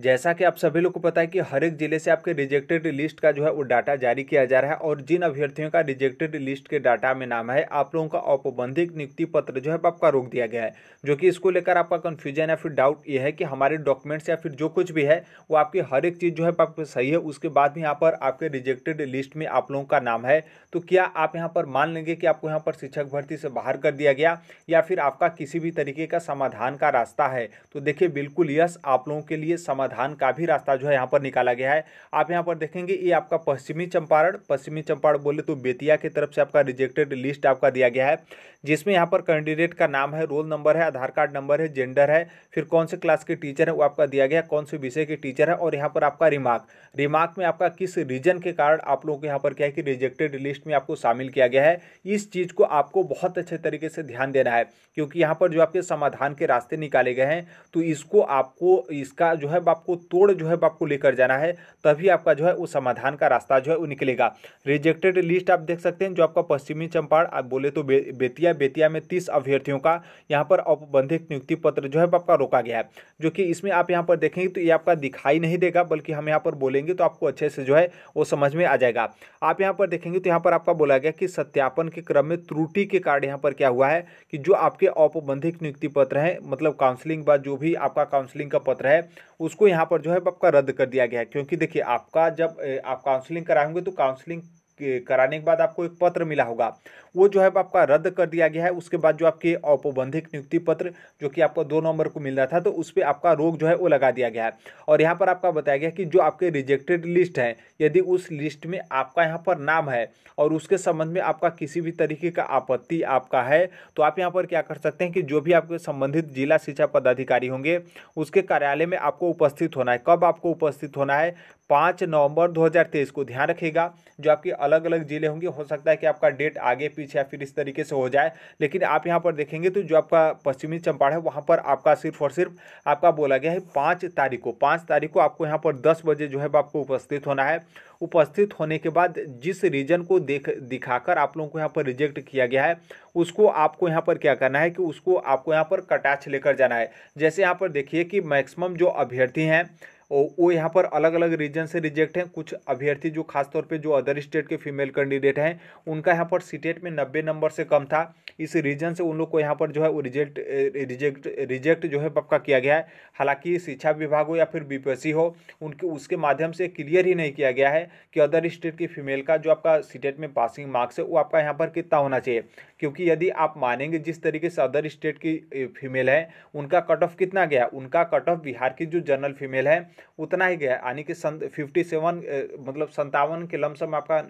जैसा कि आप सभी लोग को पता है कि हर एक जिले से आपके रिजेक्टेड लिस्ट का जो है वो डाटा जारी किया जा रहा है और जिन अभ्यर्थियों का रिजेक्टेड लिस्ट के डाटा में नाम है आप लोगों का औपबंधिक नियुक्ति पत्र जो है वो आपका रोक दिया गया है। जो कि इसको लेकर आपका कन्फ्यूजन या फिर डाउट ये है कि हमारे डॉक्यूमेंट्स या फिर जो कुछ भी है वो आपकी हर एक चीज़ जो है आपको सही है, उसके बाद भी यहाँ पर आपके रिजेक्टेड लिस्ट में आप लोगों का नाम है, तो क्या आप यहाँ पर मान लेंगे कि आपको यहाँ पर शिक्षक भर्ती से बाहर कर दिया गया या फिर आपका किसी भी तरीके का समाधान का रास्ता है? तो देखिए बिल्कुल यस, आप लोगों के लिए समाधान का भी रास्ता जो है यहाँ पर निकाला गया है। आप यहाँ पर देखेंगे ये आपका पश्चिमी चंपारण बोले तो बेतिया की तरफ से आपका रिजेक्टेड लिस्ट आपका दिया गया है, जिसमें यहाँ पर कैंडिडेट का नाम है, रोल नंबर है, आधार कार्ड नंबर है, जेंडर है, फिर कौन से क्लास के टीचर है वो आपका दिया गया, कौन से विषय के टीचर है, और यहाँ पर आपका रिमार्क में आपका किस रीजन के कारण आप लोगों को यहाँ पर क्या है कि रिजेक्टेड लिस्ट में आपको शामिल किया गया है। इस चीज़ को आपको बहुत अच्छे तरीके से ध्यान देना है, क्योंकि यहाँ पर जो आपके समाधान के रास्ते निकाले गए हैं तो इसको आपको इसका जो है आपको तोड़ जो है आपको लेकर जाना है, तभी आपका जो है वो समाधान का रास्ता जो है वो निकलेगा। रिजेक्टेड लिस्ट आप देख सकते हैं जो आपका पश्चिमी चंपारण आप बोले तो बेतिया में 30 अभ्यर्थियों का यहाँ पर औपबंधिक नियुक्ति पत्र जो है आपका रोका गया है, जो कि इसमें आप यहाँ पर देखेंगे तो ये आपका दिखाई नहीं देगा, बल्कि हम यहाँ पर बोलेंगे तो आपको अच्छे से जो है वो समझ में आ जाएगा। आप यहाँ पर देखेंगे तो यहाँ पर आपका बोला गया कि सत्यापन के क्रम में त्रुटि के कारण यहाँ पर क्या हुआ है कि जो आपके औपबंधिक नियुक्ति पत्र हैं, मतलब काउंसलिंग बाद जो भी आपका काउंसलिंग का पत्र है उसको यहाँ पर जो है आपका रद्द कर दिया गया है। क्योंकि देखिए आपका जब आप काउंसलिंग कराएंगे तो काउंसलिंग कराने के बाद आपको एक पत्र मिला होगा, वो जो है आपका रद्द कर दिया गया है। उसके बाद जो आपके औपबंधिक नियुक्ति पत्र जो कि आपको 2 नवंबर को मिल रहा था तो उस पर आपका रोक जो है वो लगा दिया गया है। और यहाँ पर आपका बताया गया कि जो आपके रिजेक्टेड लिस्ट है, यदि उस लिस्ट में आपका यहाँ पर नाम है और उसके संबंध में आपका किसी भी तरीके का आपत्ति आपका है, तो आप यहाँ पर क्या कर सकते हैं कि जो भी आपके संबंधित जिला शिक्षा पदाधिकारी होंगे उसके कार्यालय में आपको उपस्थित होना है। कब आपको उपस्थित होना है? 5 नवंबर 2023 को। ध्यान रखिएगा, जो आपके अलग अलग जिले होंगे हो सकता है कि आपका डेट आगे पीछे या फिर इस तरीके से हो जाए, लेकिन आप यहाँ पर देखेंगे तो जो आपका पश्चिमी चंपारण है वहाँ पर आपका सिर्फ और सिर्फ आपका बोला गया है 5 तारीख को आपको यहाँ पर 10 बजे जो है आपको उपस्थित होना है। उपस्थित होने के बाद जिस रीजन को दिखाकर आप लोगों को यहाँ पर रिजेक्ट किया गया है उसको आपको यहाँ पर क्या करना है कि उसको आपको यहाँ पर कटाक्ष लेकर जाना है। जैसे यहाँ पर देखिए कि मैक्सिमम जो अभ्यर्थी हैं वो यहाँ पर अलग अलग रीजन से रिजेक्ट हैं। कुछ अभ्यर्थी जो खासतौर पे जो अदर स्टेट के फीमेल कैंडिडेट हैं उनका यहाँ पर सीटेट में 90 नंबर से कम था, इस रीजन से उन लोग को यहाँ पर जो है वो रिजेक्ट जो है आपका किया गया है। हालांकि शिक्षा विभाग हो या फिर बीपीएससी हो उनके उसके माध्यम से क्लियर ही नहीं किया गया है कि अदर स्टेट की फीमेल का जो आपका सीटेट में पासिंग मार्क्स है वो आपका यहाँ पर कितना होना चाहिए। क्योंकि यदि आप मानेंगे जिस तरीके से अदर स्टेट की फीमेल है उनका कट ऑफ कितना गया, उनका कट ऑफ बिहार की जो जनरल फीमेल है उतना ही गया, यानी कि 57 मतलब 57 के लमसम आपका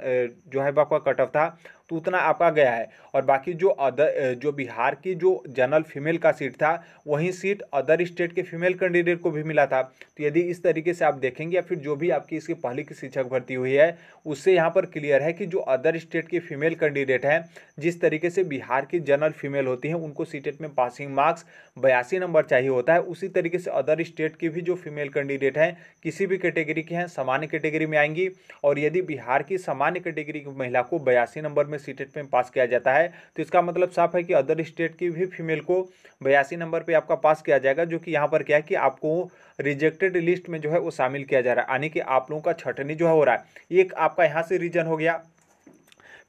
जो है आपका कट ऑफ था, तो उतना आपका गया है। और बाकी जो बिहार की जो जनरल फीमेल का सीट था वही सीट अदर स्टेट के फीमेल कैंडिडेट को भी मिला था। तो यदि इस तरीके से आप देखेंगे या फिर जो भी आपकी इसकी पहले की शिक्षक भर्ती हुई है उससे यहाँ पर क्लियर है कि जो अदर स्टेट के फीमेल कैंडिडेट हैं, जिस तरीके से बिहार की जनरल फीमेल होती हैं उनको सीटेट में पासिंग मार्क्स 82 नंबर चाहिए होता है, उसी तरीके से अदर स्टेट की भी जो फीमेल कैंडिडेट हैं किसी भी कैटेगरी की हैं सामान्य कैटेगरी में आएंगी। और यदि बिहार की सामान्य कैटेगरी की महिला को 82 नंबर में सीटेट में पास किया जाता है तो इसका मतलब साफ है कि अदर स्टेट की भी फीमेल को 82 नंबर पे आपका पास किया जाएगा, जो कि यहाँ पर क्या है कि आपको रिजेक्टेड लिस्ट में जो है वो शामिल किया जा रहा है, यानी कि आप लोगों का छटनी जो है हो रहा है। एक आपका यहाँ से रीजन हो गया।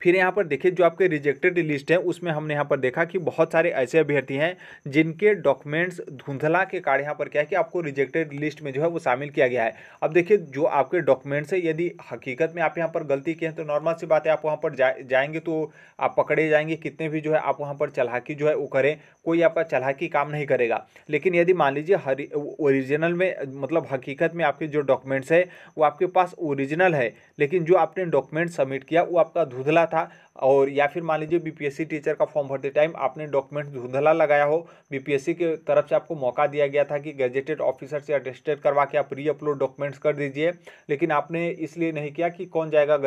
फिर यहाँ पर देखिए जो आपके रिजेक्टेड लिस्ट है उसमें हमने यहाँ पर देखा कि बहुत सारे ऐसे अभ्यर्थी हैं जिनके डॉक्यूमेंट्स धुंधला के कारण यहाँ पर क्या है कि आपको रिजेक्टेड लिस्ट में जो है वो शामिल किया गया है। अब देखिए जो आपके डॉक्यूमेंट्स है यदि हकीकत में आप यहाँ पर गलती की है तो नॉर्मल सी बात है, आप वहाँ पर जाएंगे तो आप पकड़े जाएंगे, कितने भी जो है आप वहाँ पर चालाकी जो है वो करें, कोई आपका चालाकी काम नहीं करेगा। लेकिन यदि मान लीजिए ओरिजिनल में मतलब हकीकत में आपके जो डॉक्यूमेंट्स है वो आपके पास ओरिजिनल है, लेकिन जो आपने डॉक्यूमेंट सबमिट किया वो आपका धुंधला था, और या फिर मान लीजिए बीपीएससी टीचर का फॉर्म भरते टाइम आपने डॉक्यूमेंट धुंधला लगाया हो, बीपीएससी की तरफ से आपको मौका दिया गया था कि गैजेटेड ऑफिसर से अटेस्टेड करवा के आप री अपलोड डॉक्यूमेंट्स कर दीजिए, लेकिन आपने इसलिए नहीं किया कि कौन जाएगा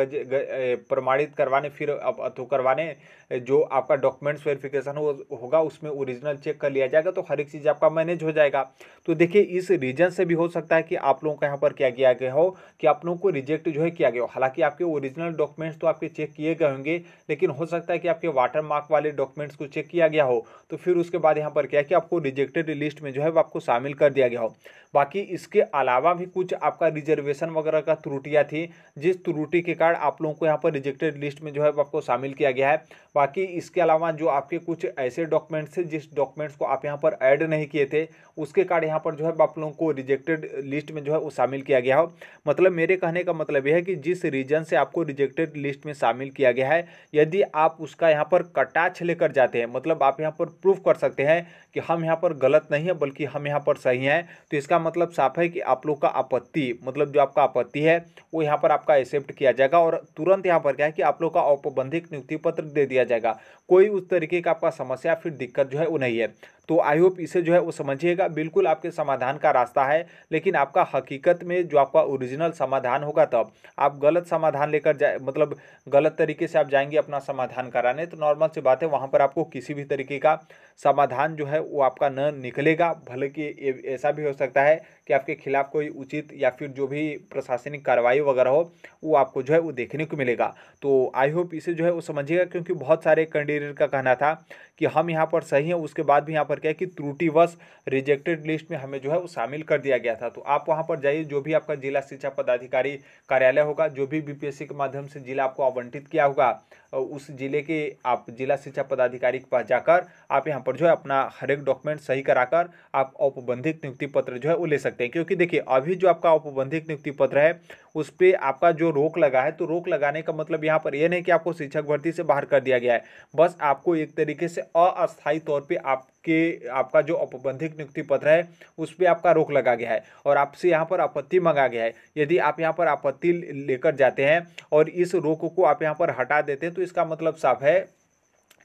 प्रमाणित करवाने फिर अब अथो करवाने, जो आपका डॉक्यूमेंट्स वेरिफिकेशन होगा उसमें ओरिजिनल चेक कर लिया जाएगा तो हर एक चीज़ आपका मैनेज हो जाएगा। तो देखिए इस रीजन से भी हो सकता है कि आप लोगों का यहाँ पर क्या किया गया हो कि आप लोगों को रिजेक्ट जो है किया गया हो। हालांकि आपके ओरिजिनल डॉक्यूमेंट्स तो आपके चेक किए गए होंगे, लेकिन हो सकता है कि आपके वाटर मार्क वाले डॉक्यूमेंट्स को चेक किया गया हो, तो फिर उसके बाद यहाँ पर क्या है कि आपको रिजेक्टेड लिस्ट में जो है वो आपको शामिल कर दिया गया हो। बाकी इसके अलावा भी कुछ आपका रिजर्वेशन वगैरह का त्रुटियां थी, जिस त्रुटि के कारण आप लोगों को यहाँ पर रिजेक्टेड लिस्ट में जो है आपको शामिल किया गया है। बाकी इसके अलावा जो आपके कुछ ऐसे डॉक्यूमेंट्स थे जिस डॉक्यूमेंट्स को आप यहाँ पर ऐड नहीं किए थे, उसके कारण यहाँ पर जो है आप लोगों को रिजेक्टेड लिस्ट में जो है वो शामिल किया गया हो। मतलब मेरे कहने का मतलब यह है कि जिस रीजन से आपको रिजेक्टेड लिस्ट में शामिल किया गया है, यदि आप उसका यहाँ पर कटाक्ष लेकर जाते हैं, मतलब आप यहाँ पर प्रूफ कर सकते हैं कि हम यहाँ पर गलत नहीं है बल्कि हम यहाँ पर सही हैं, तो इसका मतलब साफ है कि आप लोग का आपत्ति, मतलब जो आपका आपत्ति है वो यहाँ पर आपका एक्सेप्ट किया जाएगा और तुरंत यहाँ पर क्या है कि आप लोग का औपबंधिक नियुक्ति पत्र दे दिया जाएगा। कोई उस तरीके का आपका समस्या फिर दिक्कत जो है वो नहीं है। तो आई होप इसे जो है वो समझिएगा, बिल्कुल आपके समाधान का रास्ता है, लेकिन आपका हकीकत में जो आपका ओरिजिनल समाधान होगा तब आप गलत समाधान लेकर जाए, मतलब गलत तरीके से आप जाएंगे अपना समाधान कराने, तो नॉर्मल सी बात है वहाँ पर आपको किसी भी तरीके का समाधान जो है वो आपका न निकलेगा। भले कि ऐसा भी हो सकता है कि आपके खिलाफ कोई उचित या फिर जो भी प्रशासनिक कार्रवाई वगैरह हो वो आपको जो है वो देखने को मिलेगा। तो आई होप इसे जो है वो समझिएगा, क्योंकि बहुत सारे कैंडिडेट का कहना था कि हम यहाँ पर सही हैं, उसके बाद भी यहाँ पर क्या है कि त्रुटिवश रिजेक्टेड लिस्ट में हमें जो है वो शामिल कर दिया गया था। तो आप वहाँ पर जाइए, जो भी आपका जिला शिक्षा पदाधिकारी कार्यालय होगा, जो भी बीपीएससी के माध्यम से जिला आपको आवंटित किया होगा, उस जिले के आप जिला शिक्षा पदाधिकारी के पास जाकर आप यहाँ पर जो है अपना हर एक डॉक्यूमेंट सही कराकर आप औपबंधिक नियुक्ति पत्र जो है वो ले सकते हैं। क्योंकि देखिए अभी जो आपका औपबंधिक नियुक्ति पत्र है उस पर आपका जो रोक लगा है, तो रोक लगाने का मतलब यहाँ पर यह नहीं कि आपको शिक्षक भर्ती से बाहर कर दिया गया है, बस आपको एक तरीके से अस्थायी तौर पे आपका जो औपबंधिक नियुक्ति पत्र है उस पर आपका रोक लगा गया है और आपसे यहाँ पर आपत्ति मंगा गया है। यदि आप यहाँ पर आपत्ति लेकर जाते हैं और इस रोक को आप यहाँ पर हटा देते हैं, तो इसका मतलब साफ है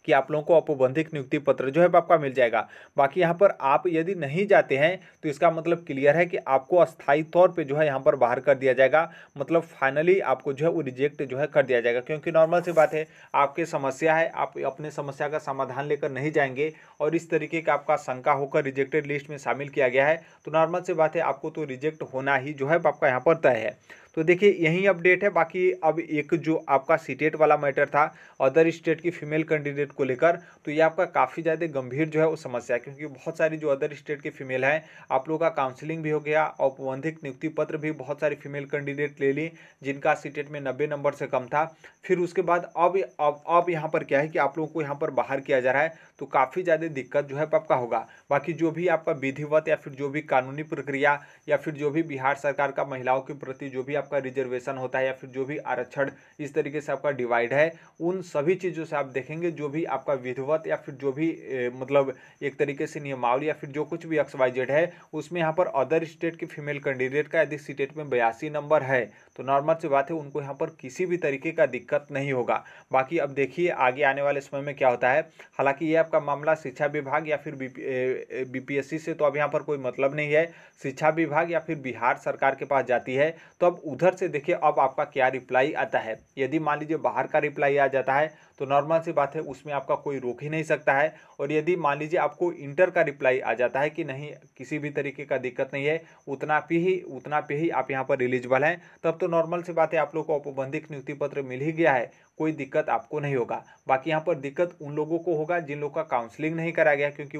कि आप लोगों को औपबंधिक नियुक्ति पत्र जो है आपका मिल जाएगा। बाकी यहाँ पर आप यदि नहीं जाते हैं तो इसका मतलब क्लियर है कि आपको अस्थायी तौर पे जो है यहाँ पर बाहर कर दिया जाएगा, मतलब फाइनली आपको जो है वो रिजेक्ट जो है कर दिया जाएगा। क्योंकि नॉर्मल सी बात है, आपकी समस्या है, आप अपने समस्या का समाधान लेकर नहीं जाएंगे और इस तरीके का आपका शंका होकर रिजेक्टेड लिस्ट में शामिल किया गया है, तो नॉर्मल सी बात है आपको तो रिजेक्ट होना ही जो है आपका यहाँ पर तय है। तो देखिए यही अपडेट है। बाकी अब एक जो आपका सीटेट वाला मैटर था अदर स्टेट की फीमेल कैंडिडेट को लेकर, तो ये आपका काफ़ी ज़्यादा गंभीर जो है वो समस्या है, क्योंकि बहुत सारी जो अदर स्टेट की फीमेल हैं, आप लोगों का काउंसलिंग भी हो गया, औपबंधिक नियुक्ति पत्र भी बहुत सारी फीमेल कैंडिडेट ले ली जिनका सीटेट में 90 नंबर से कम था। फिर उसके बाद अब यहाँ पर क्या है कि आप लोगों को यहाँ पर बाहर किया जा रहा है, तो काफ़ी ज़्यादा दिक्कत जो है आपका होगा। बाकी जो भी आपका विधिवत या फिर जो भी कानूनी प्रक्रिया या फिर जो भी बिहार सरकार का महिलाओं के प्रति जो भी आपका रिजर्वेशन होता है या फिर जो भी आरक्षण इस तरीके से आपका डिवाइड है, उन सभी चीज़ों से आप देखेंगे जो भी आपका विधिवत या फिर जो भी मतलब एक तरीके से नियमावली या फिर जो कुछ भी XYZ है, उसमें यहाँ पर अदर स्टेट के फीमेल कैंडिडेट का यदि सीटेट में 82 नंबर है, तो नॉर्मल सी बात है उनको यहाँ पर किसी भी तरीके का दिक्कत नहीं होगा। बाकी अब देखिए आगे आने वाले समय में क्या होता है। हालांकि ये आपका मामला शिक्षा विभाग या फिर बीपीएससी से तो अब यहाँ पर कोई मतलब नहीं है, शिक्षा विभाग या फिर बिहार सरकार के पास जाती है, तो अब उधर से देखिए अब आपका क्या रिप्लाई आता है। यदि मान लीजिए बाहर का रिप्लाई आ जाता है तो नॉर्मल सी बात है उसमें आपका कोई रोक ही नहीं सकता है, और यदि मान लीजिए आपको इंटर का रिप्लाई आ जाता है कि नहीं किसी भी तरीके का दिक्कत नहीं है, उतना पे ही आप यहाँ पर एलिजिबल हैं, तब तो नॉर्मल सी बात है आप लोग को औपबंधिक नियुक्ति पत्र मिल ही गया है, कोई दिक्कत आपको नहीं होगा। बाकी यहाँ पर दिक्कत उन लोगों को होगा जिन लोगों का काउंसलिंग नहीं करा गया, क्योंकि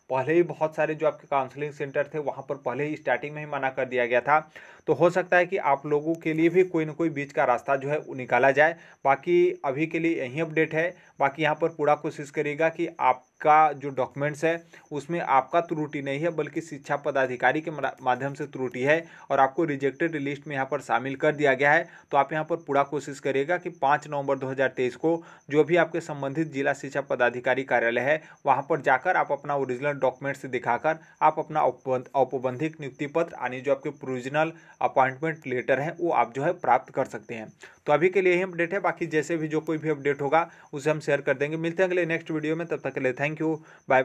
पहले ही बहुत सारे जो आपके काउंसलिंग सेंटर थे वहाँ पर पहले ही स्टार्टिंग में ही मना कर दिया गया था। तो हो सकता है कि आप लोगों के लिए भी कोई ना कोई बीच का रास्ता जो है वो निकाला जाए। बाकी अभी के लिए यही अपडेट है। बाकी यहाँ पर पूरा कोशिश करिएगा कि आपका जो डॉक्यूमेंट्स है उसमें आपका त्रुटि नहीं है, बल्कि शिक्षा पदाधिकारी के माध्यम से त्रुटि है और आपको रिजेक्टेड लिस्ट में यहाँ पर शामिल कर दिया गया है। तो आप यहाँ पर पूरा कोशिश करिएगा कि 5 नवंबर 2023 को जो भी आपके संबंधित जिला शिक्षा पदाधिकारी कार्यालय है वहाँ पर जाकर आप अपना ओरिजिनल डॉक्यूमेंट्स दिखाकर आप अपना औपबंधिक नियुक्ति पत्र यानी जो आपके प्रोविजनल अपॉइंटमेंट लेटर है वो आप जो है प्राप्त कर सकते हैं। तो अभी के लिए यही अपडेट है। बाकी जैसे भी जो कोई भी अपडेट होगा उसे हम शेयर कर देंगे। मिलते हैं अगले नेक्स्ट वीडियो में, तब तक के लिए थैंक यू, बाय।